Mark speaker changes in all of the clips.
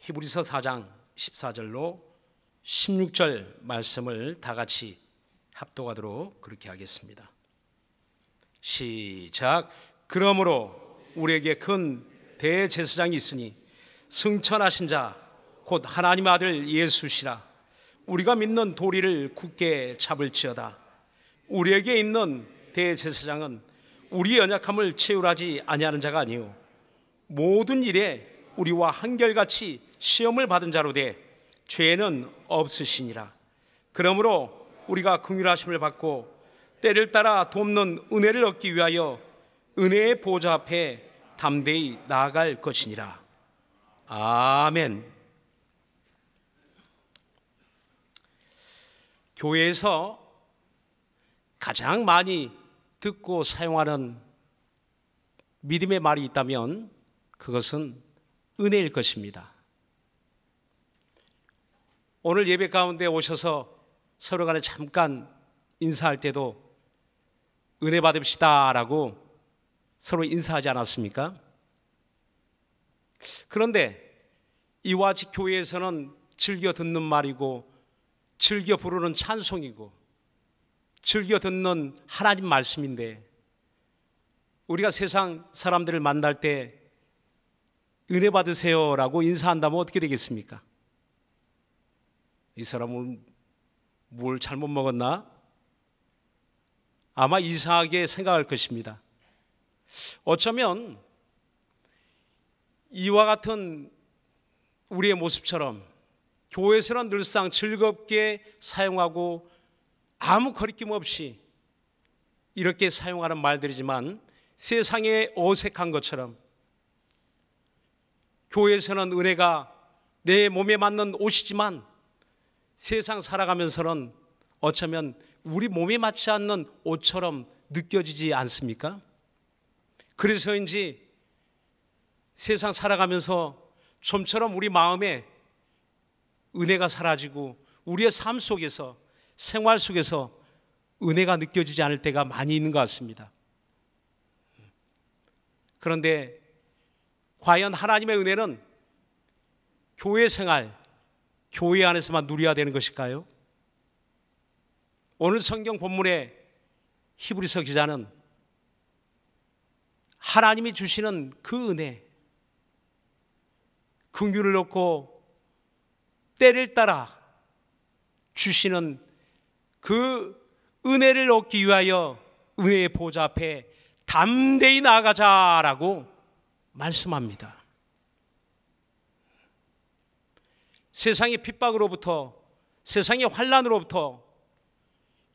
Speaker 1: 히브리서 4장 14절로 16절 말씀을 다 같이 합독하도록 그렇게 하겠습니다. 시작. 그러므로 우리에게 큰 대제사장이 있으니 승천하신 자 곧 하나님 아들 예수시라. 우리가 믿는 도리를 굳게 잡을지어다. 우리에게 있는 대제사장은 우리 연약함을 채울하지 아니하는 자가 아니요 모든 일에 우리와 한결같이 시험을 받은 자로 돼 죄는 없으시니라. 그러므로 우리가 긍휼하심을 받고 때를 따라 돕는 은혜를 얻기 위하여 은혜의 보좌 앞에 담대히 나아갈 것이니라. 아멘. 교회에서 가장 많이 듣고 사용하는 믿음의 말이 있다면 그것은 은혜일 것입니다. 오늘 예배 가운데 오셔서 서로 간에 잠깐 인사할 때도 은혜 받읍시다 라고 서로 인사하지 않았습니까? 그런데 이와 같이 교회에서는 즐겨 듣는 말이고 즐겨 부르는 찬송이고 즐겨 듣는 하나님 말씀인데 우리가 세상 사람들을 만날 때 은혜 받으세요 라고 인사한다면 어떻게 되겠습니까? 이 사람은 뭘 잘못 먹었나? 아마 이상하게 생각할 것입니다. 어쩌면 이와 같은 우리의 모습처럼 교회에서는 늘상 즐겁게 사용하고 아무 거리낌 없이 이렇게 사용하는 말들이지만 세상에 어색한 것처럼 교회에서는 은혜가 내 몸에 맞는 옷이지만 세상 살아가면서는 어쩌면 우리 몸에 맞지 않는 옷처럼 느껴지지 않습니까? 그래서인지 세상 살아가면서 좀처럼 우리 마음에 은혜가 사라지고 우리의 삶 속에서 생활 속에서 은혜가 느껴지지 않을 때가 많이 있는 것 같습니다. 그런데 과연 하나님의 은혜는 교회 생활, 교회 안에서만 누려야 되는 것일까요? 오늘 성경 본문의 히브리서 기자는 하나님이 주시는 그 은혜, 긍휼을 얻고 때를 따라 주시는 그 은혜를 얻기 위하여 은혜의 보좌 앞에 담대히 나아가자라고 말씀합니다. 세상의 핍박으로부터, 세상의 환난으로부터,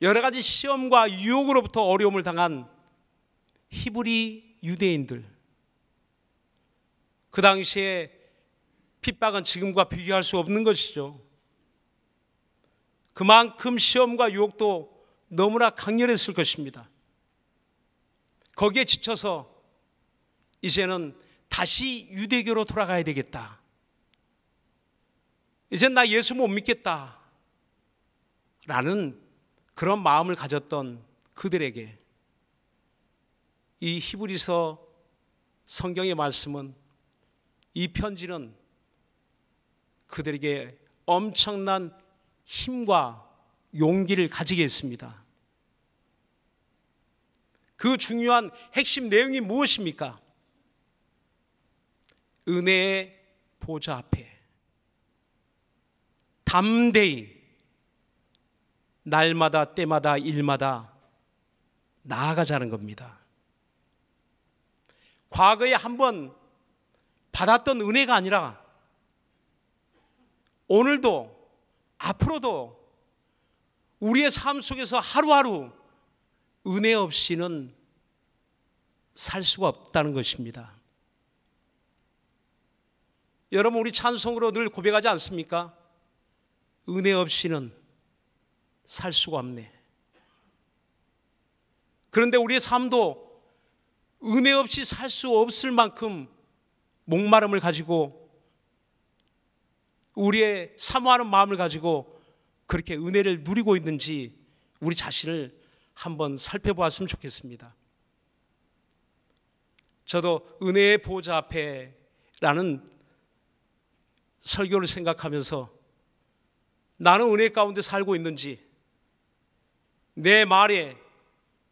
Speaker 1: 여러 가지 시험과 유혹으로부터 어려움을 당한 히브리 유대인들, 그 당시에 핍박은 지금과 비교할 수 없는 것이죠. 그만큼 시험과 유혹도 너무나 강렬했을 것입니다. 거기에 지쳐서 이제는 다시 유대교로 돌아가야 되겠다. 이젠 나 예수 못 믿겠다 라는 그런 마음을 가졌던 그들에게 이 히브리서 성경의 말씀은, 이 편지는 그들에게 엄청난 힘과 용기를 가지게 했습니다. 그 중요한 핵심 내용이 무엇입니까? 은혜의 보좌 앞에 담대히 날마다 때마다 일마다 나아가자는 겁니다. 과거에 한번 받았던 은혜가 아니라 오늘도 앞으로도 우리의 삶 속에서 하루하루 은혜 없이는 살 수가 없다는 것입니다. 여러분, 우리 찬송으로 늘 고백하지 않습니까? 은혜 없이는 살 수가 없네. 그런데 우리의 삶도 은혜 없이 살 수 없을 만큼 목마름을 가지고 우리의 사모하는 마음을 가지고 그렇게 은혜를 누리고 있는지 우리 자신을 한번 살펴보았으면 좋겠습니다. 저도 은혜의 보좌 앞에 라는 설교를 생각하면서 나는 은혜 가운데 살고 있는지, 내 말에,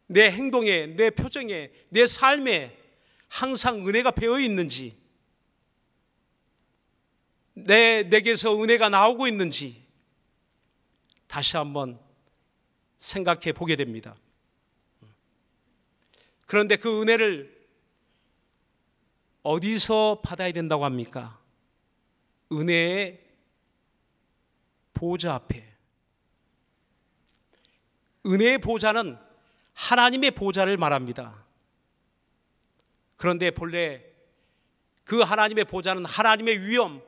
Speaker 1: 내 행동에, 내 표정에, 내 삶에 항상 은혜가 배어 있는지, 내게서 은혜가 나오고 있는지 다시 한번 생각해 보게 됩니다. 그런데 그 은혜를 어디서 받아야 된다고 합니까? 은혜의 보좌 앞에. 은혜의 보좌는 하나님의 보좌를 말합니다. 그런데 본래 그 하나님의 보좌는 하나님의 위엄,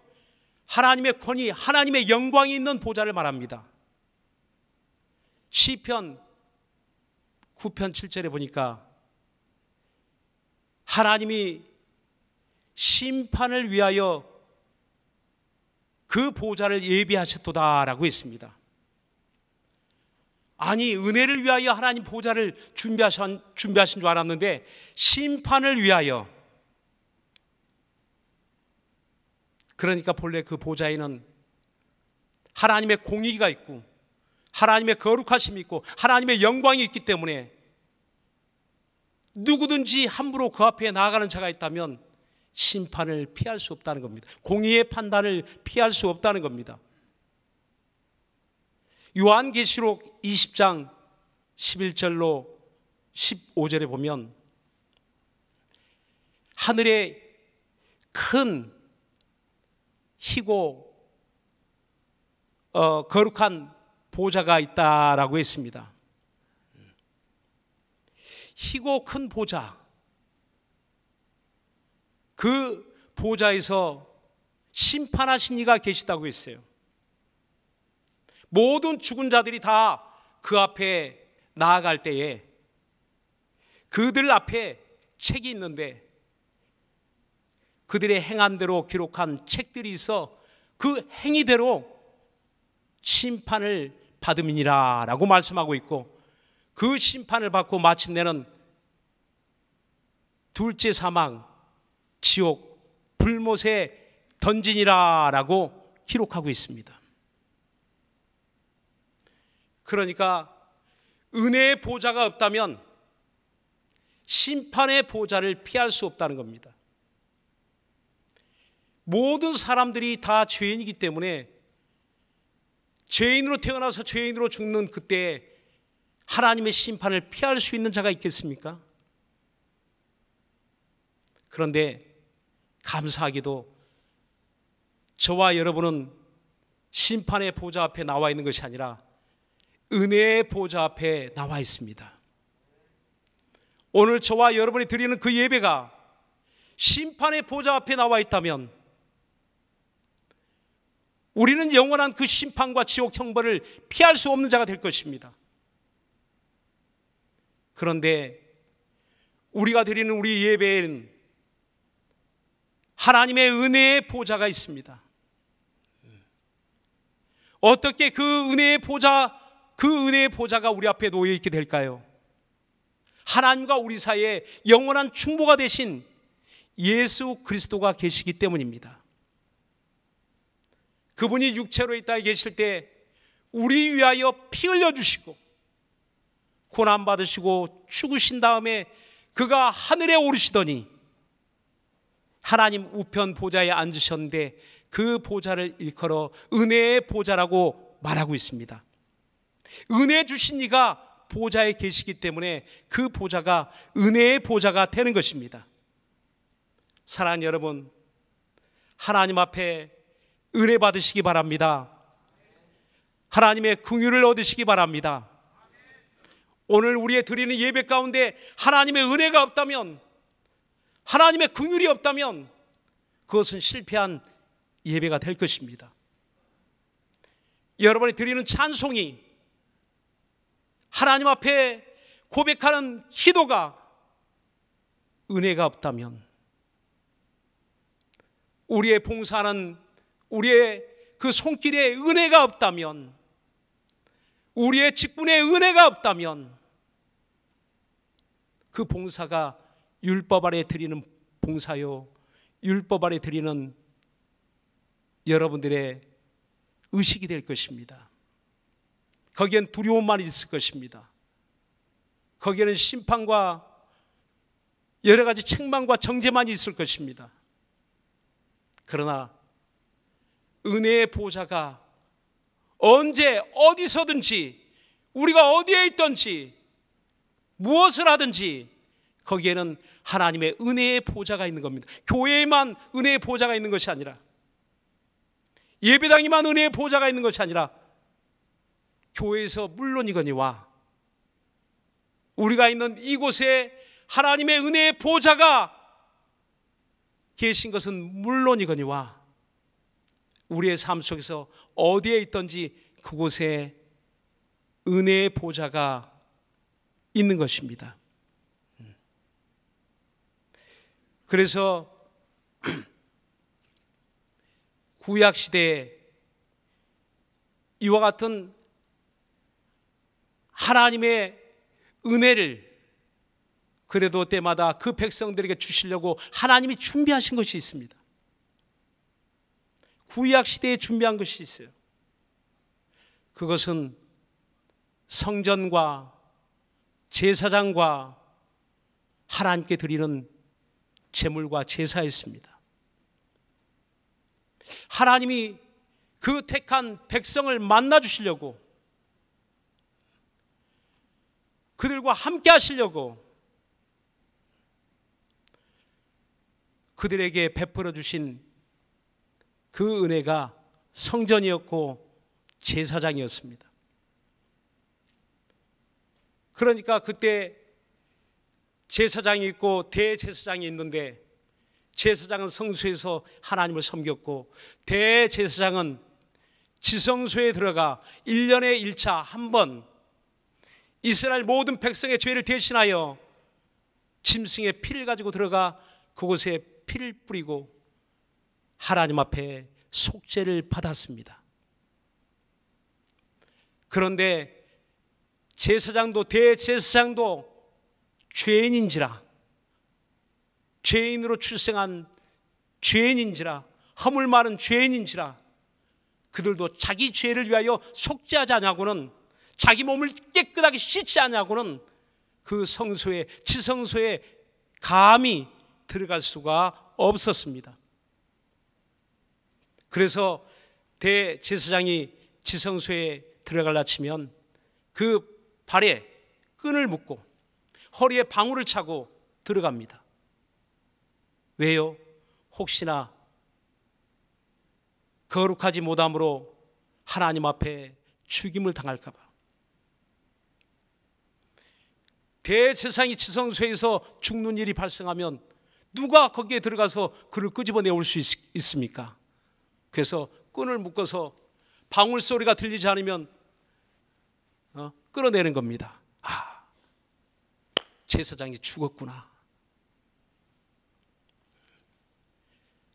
Speaker 1: 하나님의 권위, 하나님의 영광이 있는 보좌를 말합니다. 시편 9편 7절에 보니까 하나님이 심판을 위하여 그 보좌를 예비하셨도다라고 했습니다. 아니, 은혜를 위하여 하나님 보좌를 준비하신 줄 알았는데 심판을 위하여. 그러니까 본래 그 보좌에는 하나님의 공의가 있고 하나님의 거룩하심이 있고 하나님의 영광이 있기 때문에 누구든지 함부로 그 앞에 나아가는 자가 있다면 심판을 피할 수 없다는 겁니다. 공의의 판단을 피할 수 없다는 겁니다. 요한계시록 20장 11절로 15절에 보면 하늘에 큰 희고 거룩한 보좌가 있다라고 했습니다. 희고 큰 보좌, 그 보좌에서 심판하신 이가 계시다고 했어요. 모든 죽은 자들이 다 그 앞에 나아갈 때에 그들 앞에 책이 있는데 그들의 행한 대로 기록한 책들이 있어 그 행위대로 심판을 받음이니라 라고 말씀하고 있고, 그 심판을 받고 마침내는 둘째 사망, 지옥, 불못에 던지니라 라고 기록하고 있습니다. 그러니까 은혜의 보좌가 없다면 심판의 보좌를 피할 수 없다는 겁니다. 모든 사람들이 다 죄인이기 때문에 죄인으로 태어나서 죄인으로 죽는 그때 하나님의 심판을 피할 수 있는 자가 있겠습니까? 그런데 감사하게도 저와 여러분은 심판의 보좌 앞에 나와 있는 것이 아니라 은혜의 보좌 앞에 나와 있습니다. 오늘 저와 여러분이 드리는 그 예배가 심판의 보좌 앞에 나와 있다면 우리는 영원한 그 심판과 지옥 형벌을 피할 수 없는 자가 될 것입니다. 그런데 우리가 드리는 우리 예배에는 하나님의 은혜의 보좌가 있습니다. 어떻게 그 은혜의 보좌가 우리 앞에 놓여 있게 될까요? 하나님과 우리 사이에 영원한 충보가 되신 예수 그리스도가 계시기 때문입니다. 그분이 육체로 이 땅에 계실 때 우리 위하여 피 흘려주시고 고난받으시고 죽으신 다음에 그가 하늘에 오르시더니 하나님 우편 보좌에 앉으셨는데 그 보좌를 일컬어 은혜의 보좌라고 말하고 있습니다. 은혜 주신 이가 보좌에 계시기 때문에 그 보좌가 은혜의 보좌가 되는 것입니다. 사랑하는 여러분, 하나님 앞에 은혜 받으시기 바랍니다. 하나님의 긍휼을 얻으시기 바랍니다. 오늘 우리의 드리는 예배 가운데 하나님의 은혜가 없다면, 하나님의 긍휼이 없다면 그것은 실패한 예배가 될 것입니다. 여러분이 드리는 찬송이, 하나님 앞에 고백하는 기도가 은혜가 없다면, 우리의 봉사하는 우리의 그 손길에 은혜가 없다면, 우리의 직분에 은혜가 없다면 그 봉사가 율법 아래 드리는 봉사요, 율법 아래 드리는 여러분들의 의식이 될 것입니다. 거기엔 두려움만 있을 것입니다. 거기에는 심판과 여러 가지 책망과 정죄만 있을 것입니다. 그러나 은혜의 보좌가 언제 어디서든지 우리가 어디에 있든지 무엇을 하든지 거기에는 하나님의 은혜의 보좌가 있는 겁니다. 교회에만 은혜의 보좌가 있는 것이 아니라, 예배당에만 은혜의 보좌가 있는 것이 아니라, 교회에서 물론이거니와 우리가 있는 이곳에 하나님의 은혜의 보좌가 계신 것은 물론이거니와 우리의 삶 속에서 어디에 있든지 그곳에 은혜의 보좌가 있는 것입니다. 그래서 구약시대에 이와 같은 하나님의 은혜를 그래도 때마다 그 백성들에게 주시려고 하나님이 준비하신 것이 있습니다. 구약시대에 준비한 것이 있어요. 그것은 성전과 제사장과 하나님께 드리는 제물과 제사였습니다. 하나님이 그 택한 백성을 만나 주시려고, 그들과 함께 하시려고 그들에게 베풀어 주신 그 은혜가 성전이었고 제사장이었습니다. 그러니까 그때 제사장이 있고 대제사장이 있는데, 제사장은 성소에서 하나님을 섬겼고 대제사장은 지성소에 들어가 1년에 1차 한 번 이스라엘 모든 백성의 죄를 대신하여 짐승의 피를 가지고 들어가 그곳에 피를 뿌리고 하나님 앞에 속죄를 받았습니다. 그런데 제사장도 대제사장도 죄인인지라, 죄인으로 출생한 죄인인지라, 허물 많은 죄인인지라 그들도 자기 죄를 위하여 속죄하지 않냐고는, 자기 몸을 깨끗하게 씻지 않냐고는 그 성소에, 지성소에 감히 들어갈 수가 없었습니다. 그래서 대제사장이 지성소에 들어가려 치면 그 발에 끈을 묶고 허리에 방울을 차고 들어갑니다. 왜요? 혹시나 거룩하지 못함으로 하나님 앞에 죽임을 당할까 봐. 대제사장이 지성소에서 죽는 일이 발생하면 누가 거기에 들어가서 그를 끄집어내올 수 있습니까? 그래서 끈을 묶어서 방울 소리가 들리지 않으면 끌어내는 겁니다. 아, 제사장이 죽었구나.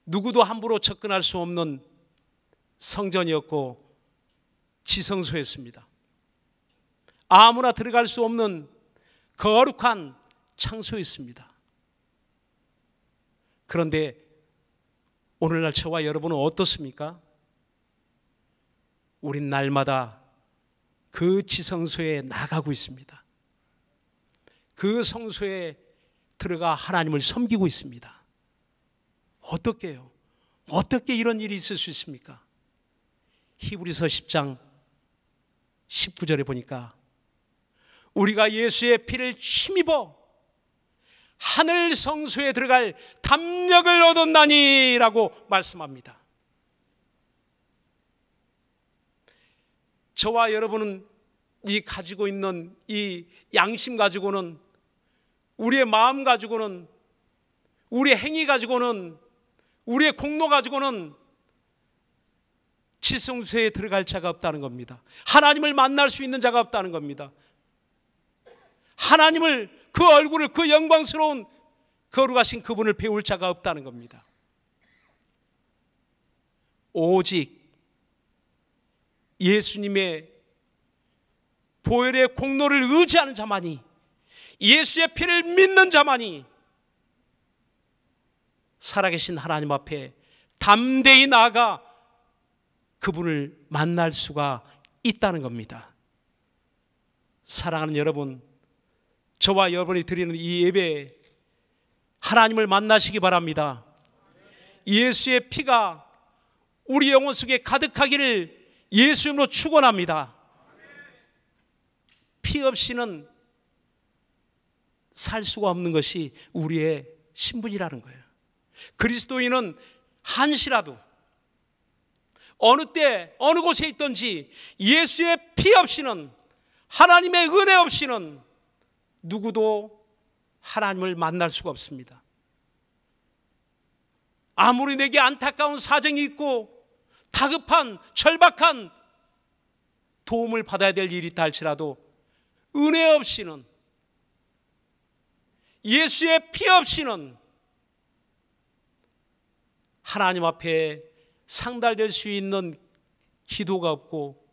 Speaker 1: 누구도 함부로 접근할 수 없는 성전이었고 지성소였습니다. 아무나 들어갈 수 없는 거룩한 장소였습니다. 그런데 오늘날 저와 여러분은 어떻습니까? 우린 날마다 그 지성소에 나가고 있습니다. 그 성소에 들어가 하나님을 섬기고 있습니다. 어떻게 해요? 어떻게 이런 일이 있을 수 있습니까? 히브리서 10장 19절에 보니까 우리가 예수의 피를 힘입어 하늘 성소에 들어갈 담력을 얻었나니 라고 말씀합니다. 저와 여러분은 이 가지고 있는 이 양심 가지고는, 우리의 마음 가지고는, 우리의 행위 가지고는, 우리의 공로 가지고는 지성소에 들어갈 자가 없다는 겁니다. 하나님을 만날 수 있는 자가 없다는 겁니다. 하나님을, 그 얼굴을, 그 영광스러운 거룩하신 그분을 배울 자가 없다는 겁니다. 오직 예수님의 보혈의 공로를 의지하는 자만이, 예수의 피를 믿는 자만이 살아계신 하나님 앞에 담대히 나아가 그분을 만날 수가 있다는 겁니다. 사랑하는 여러분, 저와 여러분이 드리는 이 예배, 하나님을 만나시기 바랍니다. 예수의 피가 우리 영혼 속에 가득하기를 예수 이름으로 축원합니다. 피 없이는 살 수가 없는 것이 우리의 신분이라는 거예요. 그리스도인은 한시라도 어느 때 어느 곳에 있든지 예수의 피 없이는, 하나님의 은혜 없이는 누구도 하나님을 만날 수가 없습니다. 아무리 내게 안타까운 사정이 있고 다급한 절박한 도움을 받아야 될 일이 있다 할지라도 은혜 없이는, 예수의 피 없이는 하나님 앞에 상달될 수 있는 기도가 없고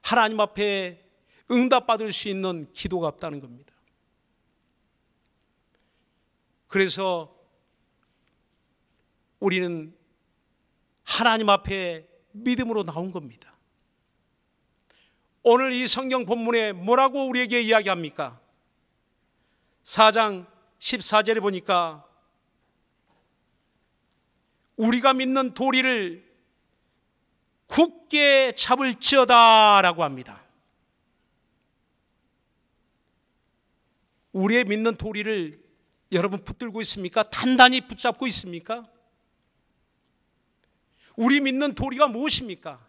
Speaker 1: 하나님 앞에 응답받을 수 있는 기도가 없다는 겁니다. 그래서 우리는 하나님 앞에 믿음으로 나온 겁니다. 오늘 이 성경 본문에 뭐라고 우리에게 이야기합니까? 4장 14절에 보니까 우리가 믿는 도리를 굳게 잡을지어다 라고 합니다. 우리의 믿는 도리를 여러분 붙들고 있습니까? 단단히 붙잡고 있습니까? 우리 믿는 도리가 무엇입니까?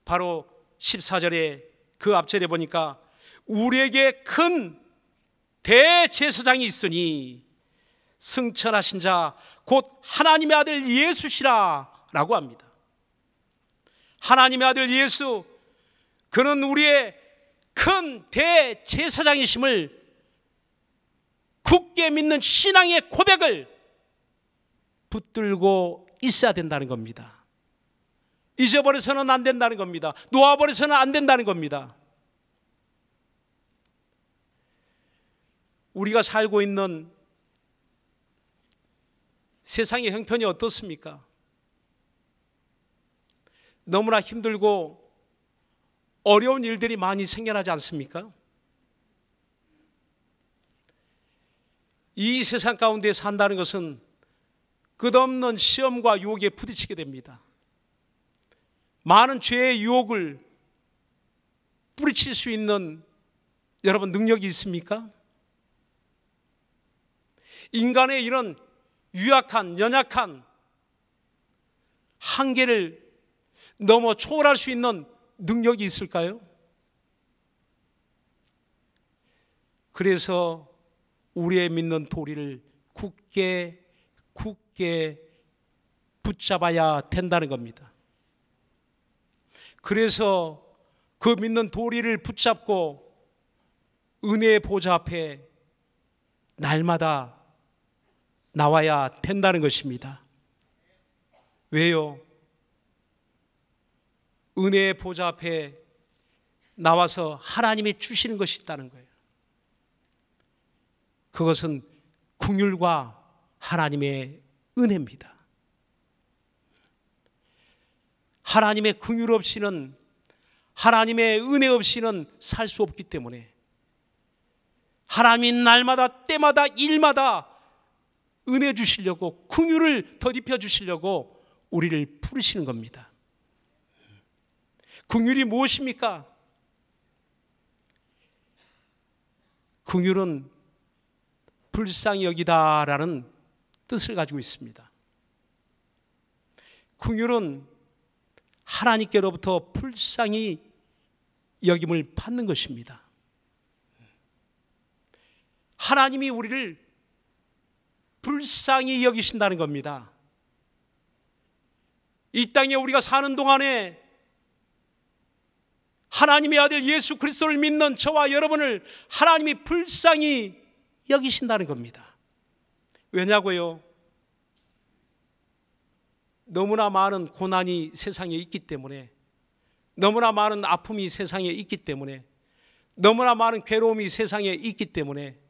Speaker 1: 바로 14절에 그 앞절에 보니까 우리에게 큰 대제사장이 있으니 승천하신 자 곧 하나님의 아들 예수시라 라고 합니다. 하나님의 아들 예수, 그는 우리의 큰 대제사장이심을 굳게 믿는 신앙의 고백을 붙들고 있어야 된다는 겁니다. 잊어버려서는 안 된다는 겁니다. 놓아버려서는 안 된다는 겁니다. 우리가 살고 있는 세상의 형편이 어떻습니까? 너무나 힘들고 어려운 일들이 많이 생겨나지 않습니까? 이 세상 가운데 산다는 것은 끝없는 시험과 유혹에 부딪히게 됩니다. 많은 죄의 유혹을 뿌리칠 수 있는 여러분 능력이 있습니까? 인간의 이런 유약한, 연약한 한계를 넘어 초월할 수 있는 능력이 있을까요? 그래서 우리의 믿는 도리를 굳게 붙잡아야 된다는 겁니다. 그래서 그 믿는 도리를 붙잡고 은혜의 보좌 앞에 날마다 나와야 된다는 것입니다. 왜요? 은혜의 보좌 앞에 나와서 하나님이 주시는 것이 있다는 거예요. 그것은 긍휼과 하나님의 은혜입니다. 하나님의 긍휼 없이는, 하나님의 은혜 없이는 살 수 없기 때문에 하나님이 날마다 때마다 일마다 은혜 주시려고, 긍휼을 덧입혀 주시려고 우리를 부르시는 겁니다. 긍휼이 무엇입니까? 긍휼은 불쌍히 여기다라는 뜻을 가지고 있습니다. 긍휼은 하나님께로부터 불쌍히 여김을 받는 것입니다. 하나님이 우리를 불쌍히 여기신다는 겁니다. 이 땅에 우리가 사는 동안에 하나님의 아들 예수 그리스도를 믿는 저와 여러분을 하나님이 불쌍히 여기신다는 겁니다. 왜냐고요? 너무나 많은 고난이 세상에 있기 때문에, 너무나 많은 아픔이 세상에 있기 때문에, 너무나 많은 괴로움이 세상에 있기 때문에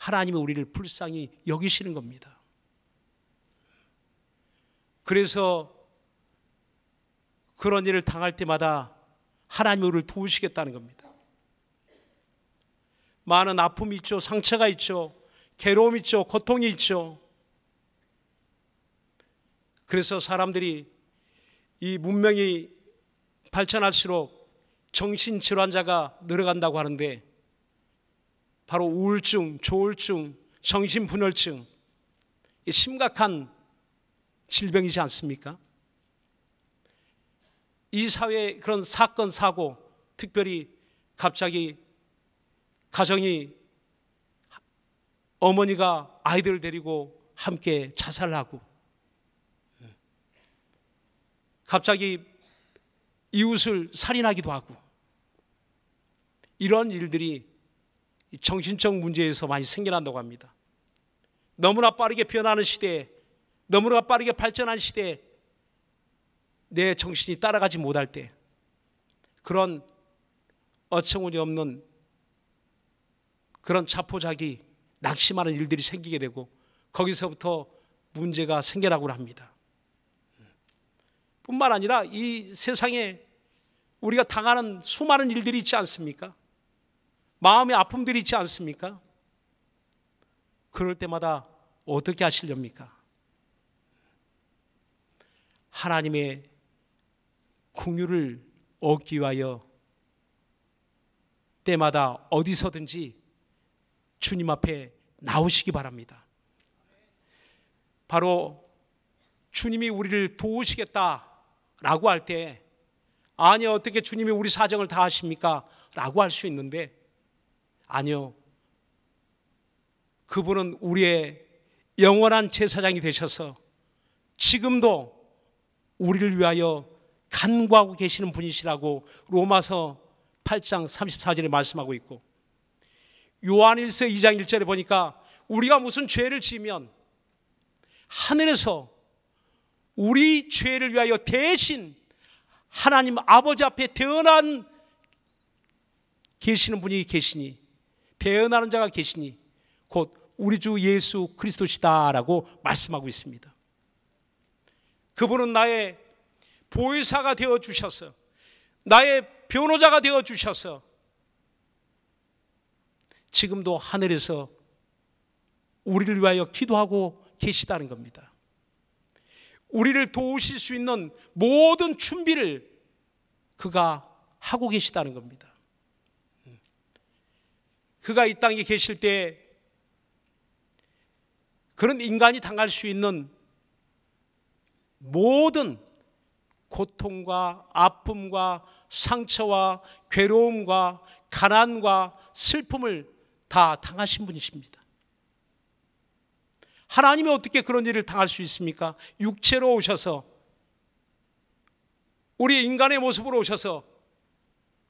Speaker 1: 하나님이 우리를 불쌍히 여기시는 겁니다. 그래서 그런 일을 당할 때마다 하나님이 우리를 도우시겠다는 겁니다. 많은 아픔이 있죠. 상처가 있죠. 괴로움이 있죠. 고통이 있죠. 그래서 사람들이 이 문명이 발전할수록 정신질환자가 늘어간다고 하는데, 바로 우울증, 조울증, 정신분열증, 심각한 질병이지 않습니까? 이 사회의 그런 사건, 사고, 특별히 갑자기 가정이, 어머니가 아이들을 데리고 함께 자살을 하고, 갑자기 이웃을 살인하기도 하고, 이런 일들이 정신적 문제에서 많이 생겨난다고 합니다. 너무나 빠르게 변하는 시대에, 너무나 빠르게 발전하는 시대에 내 정신이 따라가지 못할 때, 그런 어처구니 없는 그런 자포자기, 낙심하는 일들이 생기게 되고, 거기서부터 문제가 생겨나곤 합니다. 뿐만 아니라 이 세상에 우리가 당하는 수많은 일들이 있지 않습니까? 마음의 아픔들이 있지 않습니까? 그럴 때마다 어떻게 하시렵니까? 하나님의 긍휼을 얻기 위하여 때마다 어디서든지 주님 앞에 나오시기 바랍니다. 바로 주님이 우리를 도우시겠다라고 할 때, 아니 어떻게 주님이 우리 사정을 다 아십니까? 라고 할 수 있는데, 아니요, 그분은 우리의 영원한 제사장이 되셔서 지금도 우리를 위하여 간구하고 계시는 분이시라고 로마서 8장 34절에 말씀하고 있고, 요한일서 2장 1절에 보니까 우리가 무슨 죄를 지으면 하늘에서 우리 죄를 위하여 대신 하나님 아버지 앞에 대언한 계시는 분이 계시니, 대언하는 자가 계시니 곧 우리 주 예수 그리스도시다라고 말씀하고 있습니다. 그분은 나의 보혜사가 되어 주셔서, 나의 변호자가 되어 주셔서 지금도 하늘에서 우리를 위하여 기도하고 계시다는 겁니다. 우리를 도우실 수 있는 모든 준비를 그가 하고 계시다는 겁니다. 그가 이 땅에 계실 때 그런 인간이 당할 수 있는 모든 고통과 아픔과 상처와 괴로움과 가난과 슬픔을 다 당하신 분이십니다. 하나님이 어떻게 그런 일을 당할 수 있습니까? 육체로 오셔서, 우리 인간의 모습으로 오셔서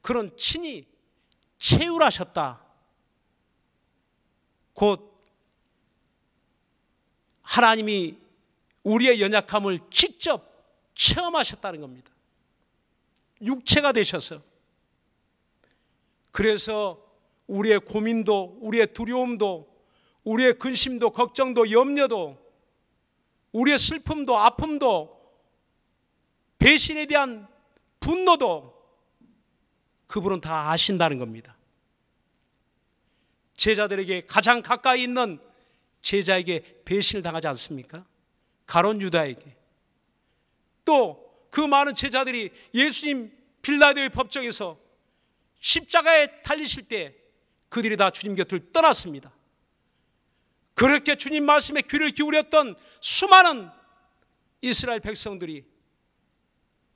Speaker 1: 그런 친히 체휼하셨다. 곧 하나님이 우리의 연약함을 직접 체험하셨다는 겁니다. 육체가 되셔서. 그래서 우리의 고민도, 우리의 두려움도, 우리의 근심도, 걱정도, 염려도, 우리의 슬픔도, 아픔도, 배신에 대한 분노도 그분은 다 아신다는 겁니다. 제자들에게 가장 가까이 있는 제자에게 배신을 당하지 않습니까? 가룟 유다에게. 또 그 많은 제자들이 예수님 빌라도의 법정에서 십자가에 달리실 때 그들이 다 주님 곁을 떠났습니다. 그렇게 주님 말씀에 귀를 기울였던 수많은 이스라엘 백성들이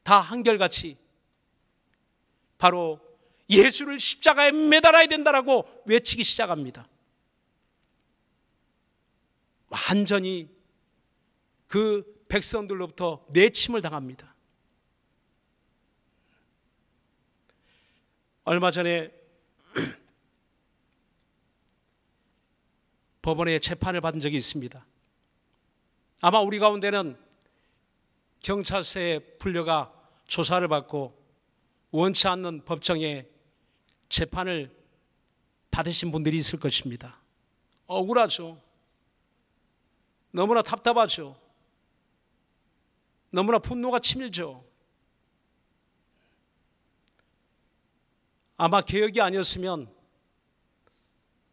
Speaker 1: 다 한결같이 바로 예수를 십자가에 매달아야 된다라고 외치기 시작합니다. 완전히 그 백성들로부터 내침을 당합니다. 얼마 전에 법원에 재판을 받은 적이 있습니다. 아마 우리 가운데는 경찰서에 불려가 조사를 받고 원치 않는 법정에 재판을 받으신 분들이 있을 것입니다. 억울하죠. 너무나 답답하죠. 너무나 분노가 치밀죠. 아마 개혁이 아니었으면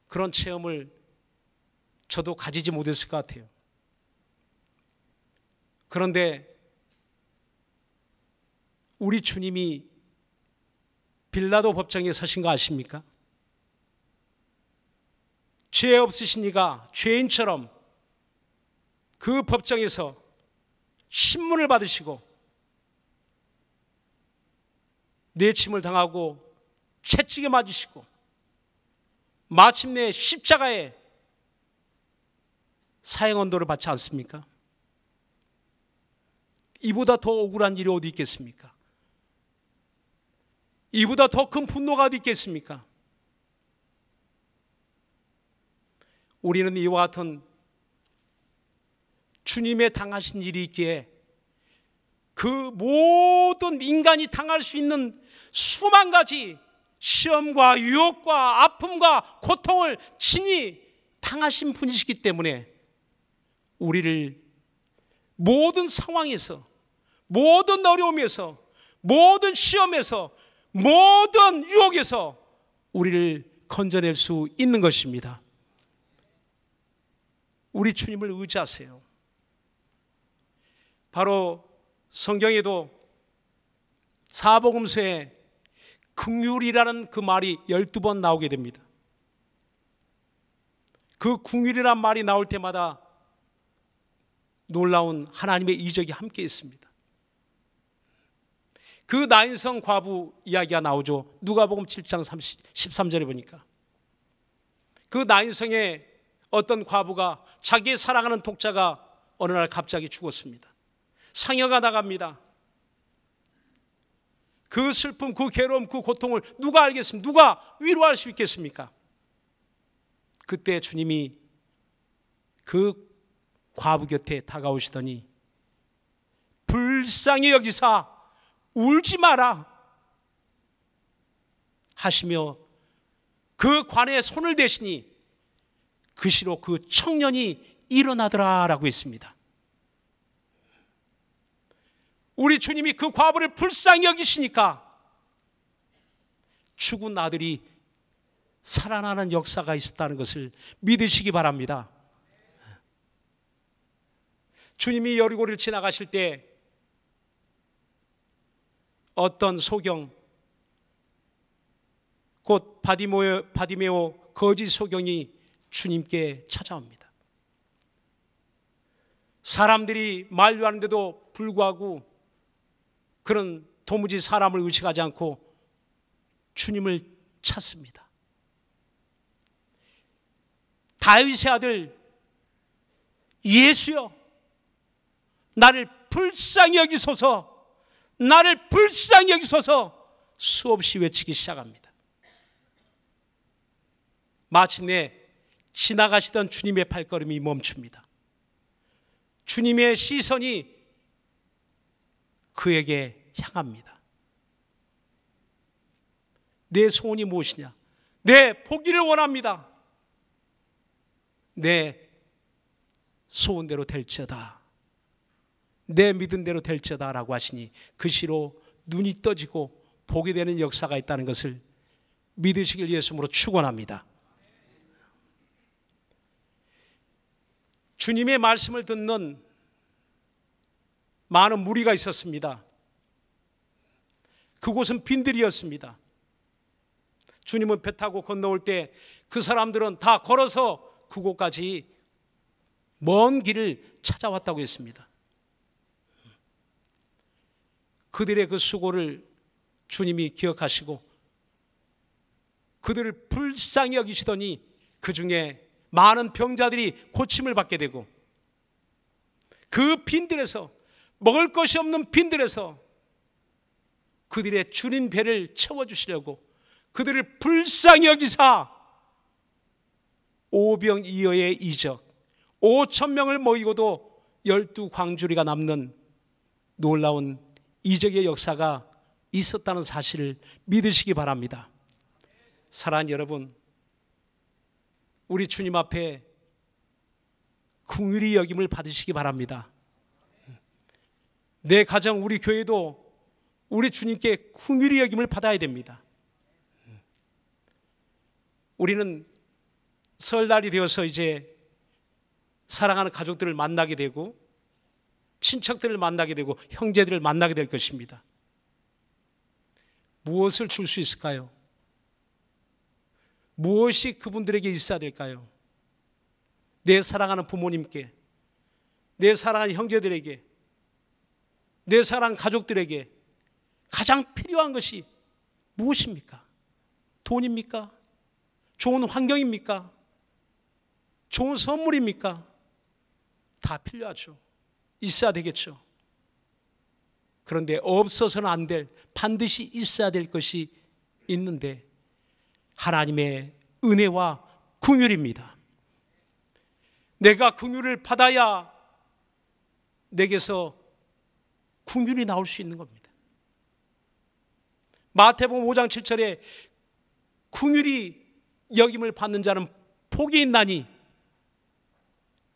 Speaker 1: 그런 체험을 저도 가지지 못했을 것 같아요. 그런데 우리 주님이 빌라도 법정에 서신 거 아십니까? 죄 없으신 이가 죄인처럼 그 법정에서 신문을 받으시고 내침을 당하고 채찍에 맞으시고 마침내 십자가에 사형언도를 받지 않습니까? 이보다 더 억울한 일이 어디 있겠습니까? 이보다 더 큰 분노가 어디 있겠습니까? 우리는 이와 같은 주님의 당하신 일이 있기에 그 모든 인간이 당할 수 있는 수만 가지 시험과 유혹과 아픔과 고통을 친히 당하신 분이시기 때문에 우리를 모든 상황에서, 모든 어려움에서, 모든 시험에서, 모든 유혹에서 우리를 건져낼 수 있는 것입니다. 우리 주님을 의지하세요. 바로 성경에도 사복음서에 긍휼이라는 그 말이 12번 나오게 됩니다. 그 긍휼이란 말이 나올 때마다 놀라운 하나님의 이적이 함께 있습니다. 그 나인성 과부 이야기가 나오죠. 누가복음 7장 13절에 보니까 그 나인성의 어떤 과부가 자기의 사랑하는 독자가 어느 날 갑자기 죽었습니다. 상여가 나갑니다. 그 슬픔, 그 괴로움, 그 고통을 누가 알겠습니까? 누가 위로할 수 있겠습니까? 그때 주님이 그 과부 곁에 다가오시더니 불쌍히 여기사 울지 마라 하시며 그 관에 손을 대시니 그 시로 그 청년이 일어나더라라고 했습니다. 우리 주님이 그 과부를 불쌍히 여기시니까 죽은 아들이 살아나는 역사가 있었다는 것을 믿으시기 바랍니다. 주님이 여리고를 지나가실 때 어떤 소경, 곧 바디메오 거짓 소경이 주님께 찾아옵니다. 사람들이 만류하는데도 불구하고 그는 도무지 사람을 의식하지 않고 주님을 찾습니다. 다윗의 아들 예수여, 나를 불쌍히 여기소서, 나를 불쌍히 여기소서 수없이 외치기 시작합니다. 마침내 지나가시던 주님의 발걸음이 멈춥니다. 주님의 시선이 그에게 향합니다. 내 소원이 무엇이냐? 내 포기를 원합니다. 내 소원대로 될지어다, 내 믿은 대로 될지어다 라고 하시니 그 시로 눈이 떠지고 보게 되는 역사가 있다는 것을 믿으시길 예수님으로 축원합니다. 주님의 말씀을 듣는 많은 무리가 있었습니다. 그곳은 빈들이었습니다. 주님은 배 타고 건너올 때 그 사람들은 다 걸어서 그곳까지 먼 길을 찾아왔다고 했습니다. 그들의 그 수고를 주님이 기억하시고 그들을 불쌍히 여기시더니 그 중에 많은 병자들이 고침을 받게 되고 그 빈들에서, 먹을 것이 없는 빈들에서 그들의 주린 배를 채워주시려고 그들을 불쌍히 여기사 오병이어의 이적, 5,000명을 모이고도 12광주리가 남는 놀라운 이적의 역사가 있었다는 사실을 믿으시기 바랍니다. 사랑하는 여러분, 우리 주님 앞에 긍휼히 여김을 받으시기 바랍니다. 내 가정, 우리 교회도 우리 주님께 긍휼히 여김을 받아야 됩니다. 우리는 설날이 되어서 이제 사랑하는 가족들을 만나게 되고 친척들을 만나게 되고 형제들을 만나게 될 것입니다. 무엇을 줄 수 있을까요? 무엇이 그분들에게 있어야 될까요? 내 사랑하는 부모님께, 내 사랑하는 형제들에게, 내 사랑하는 가족들에게 가장 필요한 것이 무엇입니까? 돈입니까? 좋은 환경입니까? 좋은 선물입니까? 다 필요하죠. 있어야 되겠죠. 그런데 없어서는 안 될, 반드시 있어야 될 것이 있는데 하나님의 은혜와 긍휼입니다. 내가 긍휼을 받아야 내게서 긍휼이 나올 수 있는 겁니다. 마태복음 5장 7절에 긍휼히 여김을 받는 자는 복이 있나니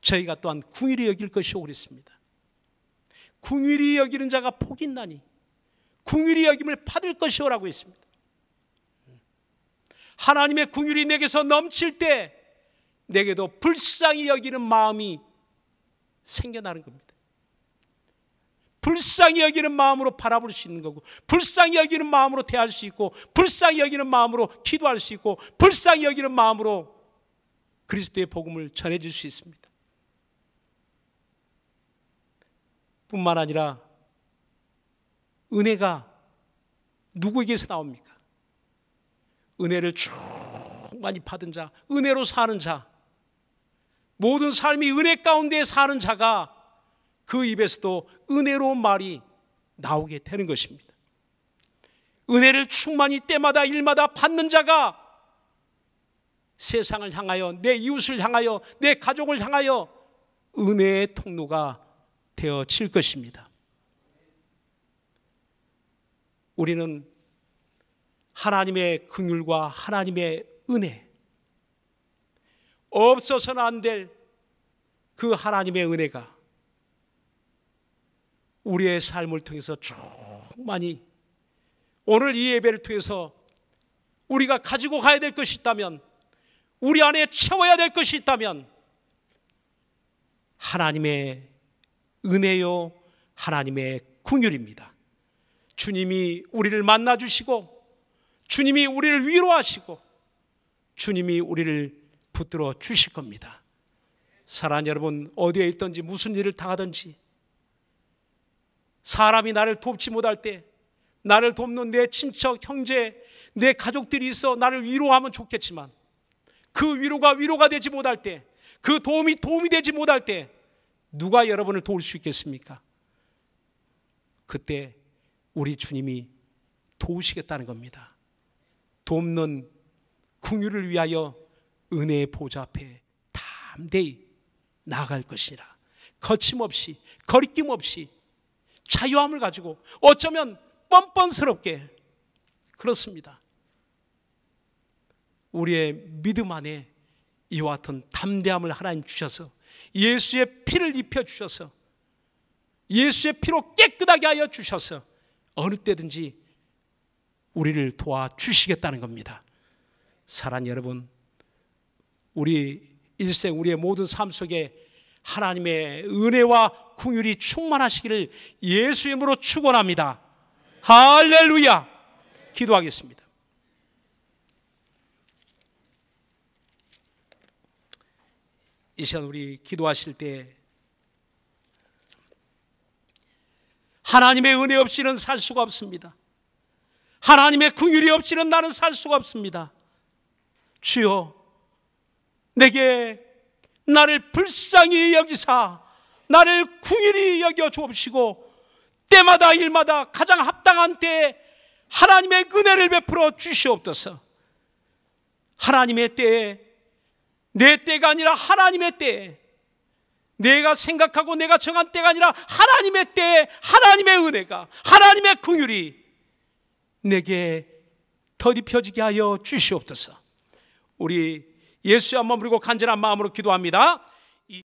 Speaker 1: 저희가 또한 긍휼히 여길 것이오 그랬습니다. 긍휼히 여기는 자가 복이 있나니 긍휼히 여김을 받을 것이오라고 했습니다. 하나님의 긍휼이 내게서 넘칠 때 내게도 불쌍히 여기는 마음이 생겨나는 겁니다. 불쌍히 여기는 마음으로 바라볼 수 있는 거고, 불쌍히 여기는 마음으로 대할 수 있고, 불쌍히 여기는 마음으로 기도할 수 있고, 불쌍히 여기는 마음으로 그리스도의 복음을 전해줄 수 있습니다. 뿐만 아니라 은혜가 누구에게서 나옵니까? 은혜를 충만히 받은 자, 은혜로 사는 자, 모든 삶이 은혜 가운데 사는 자가 그 입에서도 은혜로운 말이 나오게 되는 것입니다. 은혜를 충만히 때마다 일마다 받는 자가 세상을 향하여, 내 이웃을 향하여, 내 가족을 향하여 은혜의 통로가 되어질 것입니다. 우리는 하나님의 긍휼과 하나님의 은혜, 없어서는 안 될 그 하나님의 은혜가 우리의 삶을 통해서 충만히, 오늘 이 예배를 통해서 우리가 가지고 가야 될 것이 있다면, 우리 안에 채워야 될 것이 있다면 하나님의 은혜요 하나님의 긍휼입니다. 주님이 우리를 만나주시고, 주님이 우리를 위로하시고, 주님이 우리를 붙들어 주실 겁니다. 사랑하는 여러분, 어디에 있든지 무슨 일을 당하든지 사람이 나를 돕지 못할 때 나를 돕는 내 친척, 형제, 내 가족들이 있어 나를 위로하면 좋겠지만 그 위로가 되지 못할 때, 그 도움이 되지 못할 때 누가 여러분을 도울 수 있겠습니까? 그때 우리 주님이 도우시겠다는 겁니다. 돕는 긍휼을 위하여 은혜의 보좌 앞에 담대히 나아갈 것이라. 거침없이, 거리낌 없이 자유함을 가지고, 어쩌면 뻔뻔스럽게, 그렇습니다. 우리의 믿음 안에 이와 같은 담대함을 하나님 주셔서 예수의 피를 입혀주셔서 예수의 피로 깨끗하게 하여 주셔서 어느 때든지 우리를 도와주시겠다는 겁니다. 사랑하는 여러분, 우리 일생, 우리의 모든 삶 속에 하나님의 은혜와 긍휼이 충만하시기를 예수의 이름으로 축원합니다. 할렐루야. 기도하겠습니다. 이 시간 우리 기도하실 때 하나님의 은혜 없이는 살 수가 없습니다. 하나님의 긍휼이 없이는 나는 살 수가 없습니다. 주여, 내게 나를 불쌍히 여기사 나를 긍휼히 여겨 주옵시고, 때마다 일마다 가장 합당한 때에 하나님의 은혜를 베풀어 주시옵소서. 하나님의 때에, 내 때가 아니라 하나님의 때에, 내가 생각하고 내가 정한 때가 아니라 하나님의 때에 하나님의 은혜가, 하나님의 긍휼이 내게 더딥혀지게 하여 주시옵소서. 우리 예수의 한 번 부르고 간절한 마음으로 기도합니다.